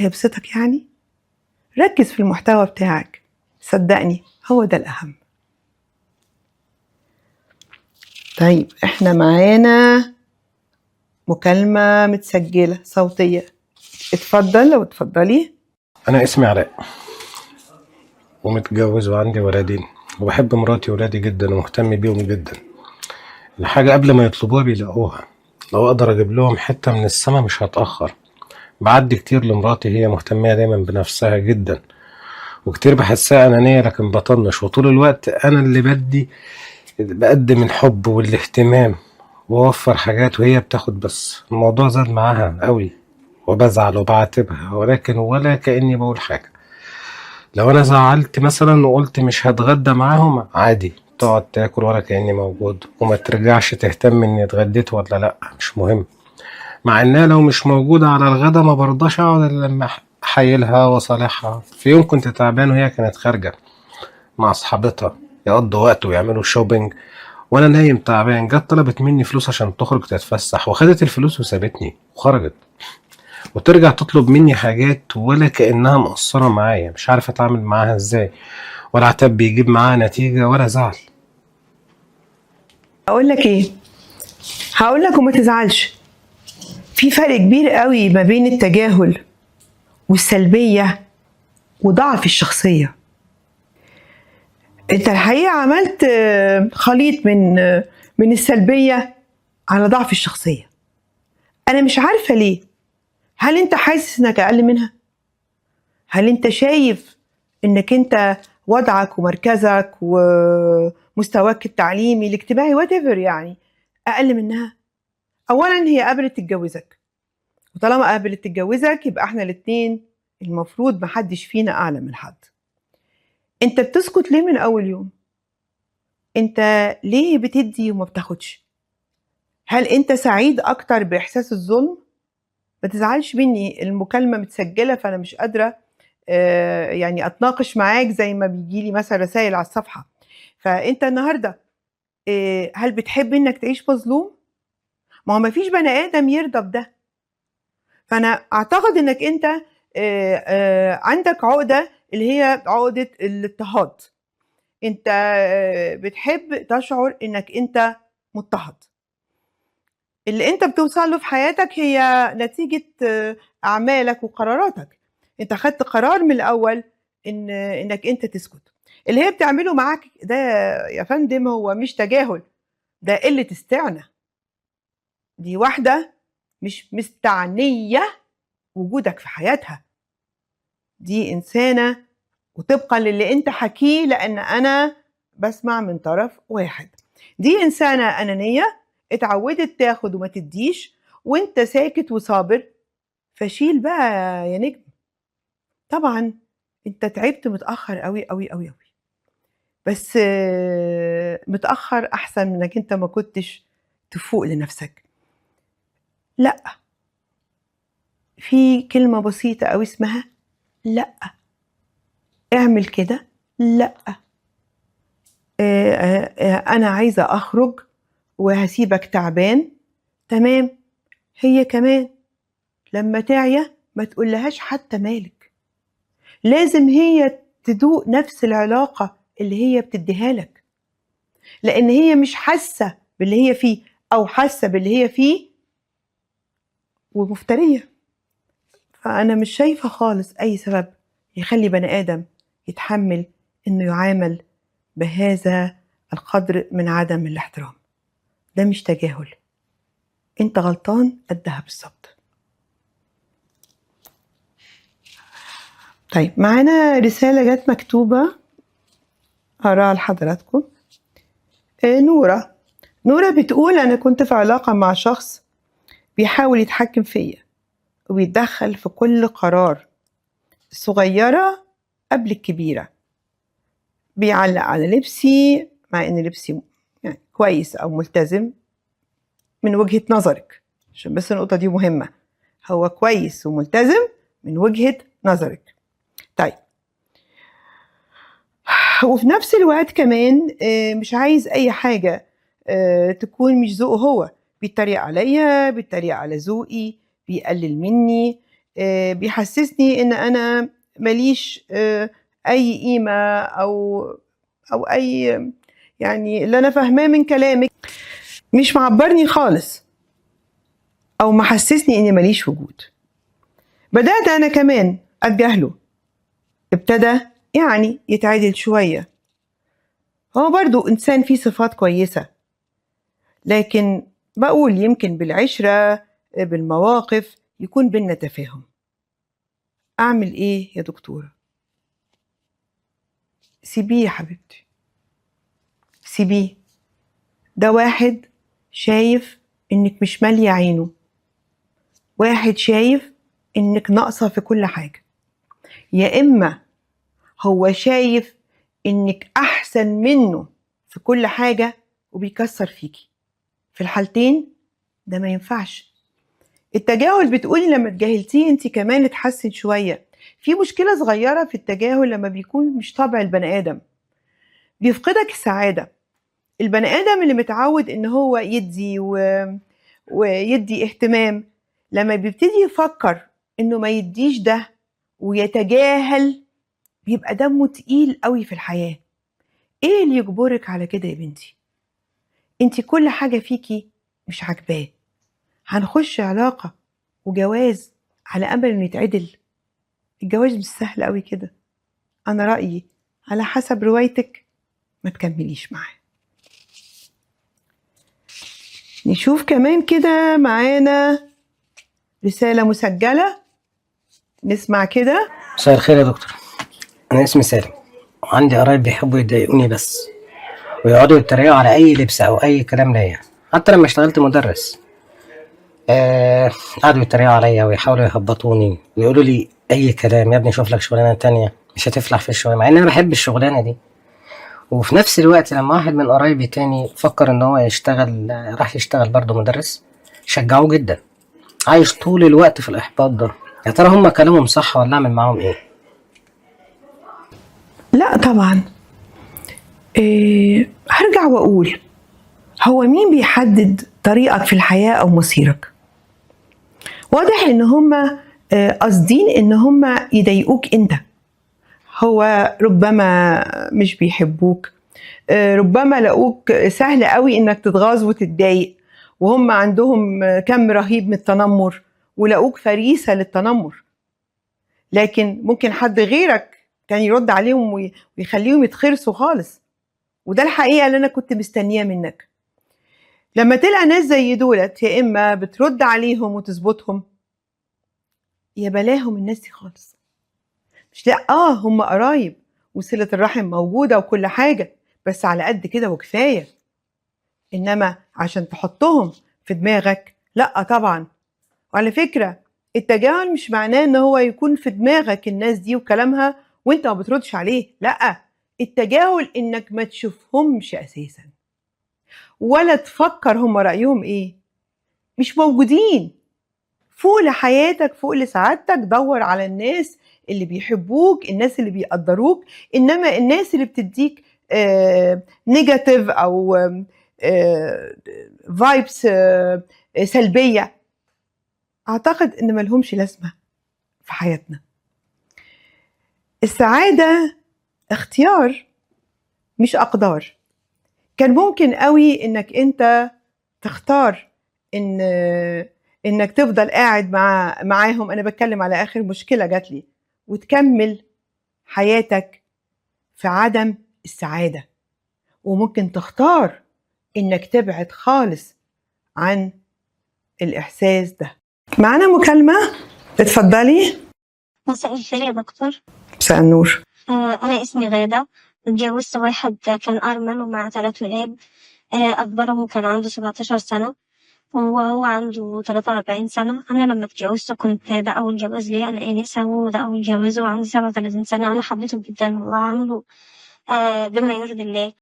هيبسطك يعني؟ ركز في المحتوى بتاعك، صدقني هو ده الأهم. طيب احنا معانا مكالمة متسجلة صوتية، اتفضل لو اتفضلي. أنا اسمي علاء ومتجوز وعندي ولدين، وبحب مراتي وولادي جدا ومهتم بيهم جدا. الحاجة قبل ما يطلبوها بيلاقوها. لو أقدر أجيب لهم حتة من السما مش هتأخر. بعدي كتير لمراتي، هي مهتمية دايما بنفسها جدا، وكتير بحسها أنانية لكن بطنش، وطول الوقت أنا اللي بقدم الحب والاهتمام وأوفر حاجات وهي بتاخد بس. الموضوع زاد معاها قوي وبزعل وبعاتبها، ولكن ولا كأني بقول حاجة. لو انا زعلت مثلا وقلت مش هتغدى معاهم، عادي تقعد تاكل ولا كأني موجود، وما ترجعش تهتم اني اتغديت ولا لا، مش مهم. مع انها لو مش موجودة على الغدا ما برضاش اقعد الا لما احيلها واصالحها. في يوم كنت تعبان وهي كانت خارجة مع اصحابتها يقضوا وقت ويعملوا شوبينج، وانا نايم تعبان. جت طلبت مني فلوس عشان تخرج تتفسح، وخدت الفلوس وسابتني وخرجت، وترجع تطلب مني حاجات ولا كأنها مقصرة معايا. مش عارف اتعامل معاها ازاي، ولا عتاب بيجيب معاها نتيجة ولا زعل. هقول لك ايه؟ هقول لك وما تزعلش. في فرق كبير قوي ما بين التجاهل والسلبية وضعف الشخصية. انت الحقيقة عملت خليط من السلبية على ضعف الشخصية. انا مش عارفة ليه. هل انت حاسس انك اقل منها؟ هل انت شايف انك انت وضعك ومركزك ومستواك التعليمي الاجتماعي يعني اقل منها؟ اولا هي قبلت تتجوزك، وطالما قبلت تتجوزك يبقى احنا الاتنين المفروض محدش فينا اعلى من حد. انت بتسكت ليه من اول يوم؟ انت ليه بتدي وما بتاخدش؟ هل انت سعيد اكتر باحساس الظلم؟ ما تزعلش مني، المكالمة متسجلة فانا مش قادرة يعني اتناقش معاك زي ما بيجيلي مثلا رسائل على الصفحة. فانت النهاردة هل بتحب انك تعيش مظلوم؟ ما هو مفيش بني ادم يرضى بده. فانا اعتقد انك انت عندك عقدة اللي هي عقدة الاضطهاد. انت بتحب تشعر انك انت مضطهد. اللي انت بتوصل له في حياتك هي نتيجة اعمالك وقراراتك. انت خدت قرار من الاول انك انت تسكت. اللي هي بتعمله معاك ده يا فندم هو مش تجاهل، ده قلة استعنة. دي واحدة مش مستعنية وجودك في حياتها. دي إنسانة، وطبقا للي انت حكيه، لأن أنا بسمع من طرف واحد، دي إنسانة أنانية اتعودت تاخد وما تديش، وانت ساكت وصابر. فشيل بقى يا نجم. طبعا انت تعبت متأخر قوي قوي قوي قوي، بس متأخر أحسن من انك انت ما كنتش تفوق لنفسك. لأ، في كلمة بسيطة قوي اسمها لأ. اعمل كده، لأ. أنا عايزة أخرج وهسيبك تعبان. تمام. هي كمان لما تعيا ما تقولهاش حتى مالك. لازم هي تدوق نفس العلاقة اللي هي بتديها لك، لأن هي مش حاسة باللي هي فيه، أو حاسة باللي هي فيه ومفترية. فأنا مش شايفة خالص أي سبب يخلي بني آدم يتحمل إنه يعامل بهذا القدر من عدم الاحترام. ده مش تجاهل، انت غلطان قدها بالظبط. طيب معانا رسالة جت مكتوبة هقراها لحضراتكم. نورة بتقول أنا كنت في علاقة مع شخص بيحاول يتحكم فيا وبيتدخل في كل قرار، الصغيرة قبل الكبيرة. بيعلق على لبسي مع إن لبسي يعني كويس أو ملتزم من وجهة نظرك، عشان بس النقطة دي مهمة. هو كويس وملتزم من وجهة نظرك. طيب، وفي نفس الوقت كمان مش عايز أي حاجة تكون مش ذوقه هو. بيتريق عليا، بيتريق على ذوقي، بيقلل مني. بيحسسني ان انا ماليش اي قيمة او اي، يعني اللي انا فاهماه من كلامك مش معبرني خالص او محسسني اني ماليش وجود. بدأت انا كمان اتجاهله، ابتدى يعني يتعدل شوية. هو برضو انسان فيه صفات كويسة، لكن بقول يمكن بالعشرة بالمواقف يكون بينا تفاهم. اعمل ايه يا دكتورة؟ سيبيه يا حبيبتي، سيبيه. ده واحد شايف انك مش مالية عينه، واحد شايف انك ناقصة في كل حاجة، يا اما هو شايف انك احسن منه في كل حاجة وبيكسر فيكي. في الحالتين ده ما ينفعش. التجاهل بتقولي لما تجاهلتيه انت كمان اتحسن شوية. في مشكلة صغيرة في التجاهل لما بيكون مش طبع البني آدم، بيفقدك السعادة. البني آدم اللي متعود ان هو يدي ويدي اهتمام، لما بيبتدي يفكر انه ما يديش ده ويتجاهل بيبقى دمه تقيل قوي في الحياة. ايه اللي يجبرك على كده يا بنتي؟ انت كل حاجة فيكي مش عاجباه. هنخش علاقة وجواز على امل انه يتعدل؟ الجواز مش سهل قوي كده. انا رأيي على حسب روايتك ما تكمليش معاه. نشوف كمان كده معانا رسالة مسجلة، نسمع كده. مساء الخير يا دكتور، أنا اسمي سالم وعندي قرايب بيحبوا يضايقوني بس، ويقعدوا يتريقوا على أي لبس أو أي كلام ليا. حتى لما اشتغلت مدرس قعدوا يتريقوا عليا ويحاولوا يهبطوني ويقولوا لي أي كلام، يا ابني شوف لك شغلانة تانية مش هتفلح في الشغل، مع إن أنا بحب الشغلانة دي. وفي نفس الوقت لما واحد من قرايبي تاني فكر إن هو يشتغل، راح يشتغل برضه مدرس، شجعوه جدا. عايش طول الوقت في الإحباط ده. يا ترى هما كلامهم صح ولا أعمل معاهم إيه؟ لا طبعا. هرجع واقول، هو مين بيحدد طريقك في الحياة او مصيرك؟ واضح ان هم قاصدين ان هم يضايقوك انت. هو ربما مش بيحبوك، ربما لقوك سهل قوي انك تتغاظ وتتضايق، وهم عندهم كم رهيب من التنمر ولقوك فريسة للتنمر. لكن ممكن حد غيرك كان يرد عليهم ويخليهم يتخرسوا خالص. وده الحقيقة اللي أنا كنت مستنياه منك. لما تلقى ناس زي دولت، يا إما بترد عليهم وتظبطهم، يا بلاهم الناس دي خالص. مش لا هم قرايب وصلة الرحم موجودة وكل حاجة، بس على قد كده وكفاية. إنما عشان تحطهم في دماغك، لا طبعا. وعلى فكرة التجاهل مش معناه ان هو يكون في دماغك الناس دي وكلامها وانت ما بتردش عليه. لا، التجاهل انك ما تشوفهمش اساسا ولا تفكر هم رأيهم ايه. مش موجودين. فوق لحياتك، فوق لسعادتك، دور على الناس اللي بيحبوك، الناس اللي بيقدروك. انما الناس اللي بتديك نيجاتيف او فايبس سلبية، اعتقد ان ملهمش لازمة في حياتنا. السعادة اختيار مش أقدار. كان ممكن قوي انك انت تختار انك تفضل قاعد معاهم. انا بتكلم على اخر مشكلة جات لي، وتكمل حياتك في عدم السعادة. وممكن تختار انك تبعد خالص عن الاحساس ده. معنا مكالمة، اتفضلي. مساء الخير يا دكتور. مساء النور. أنا اسمي غادة. اتجوزت واحد كان أرمل ومع 3 ولاد. أكبرهم كان عنده 17 سنة وهو عنده 43 سنة. أنا لما اتجوزت كنت ده أول جواز ليا، أنا آنسة وده أول جواز، وعندي 37 سنة. أنا حبيته جدا وعامله بما يرضي الله.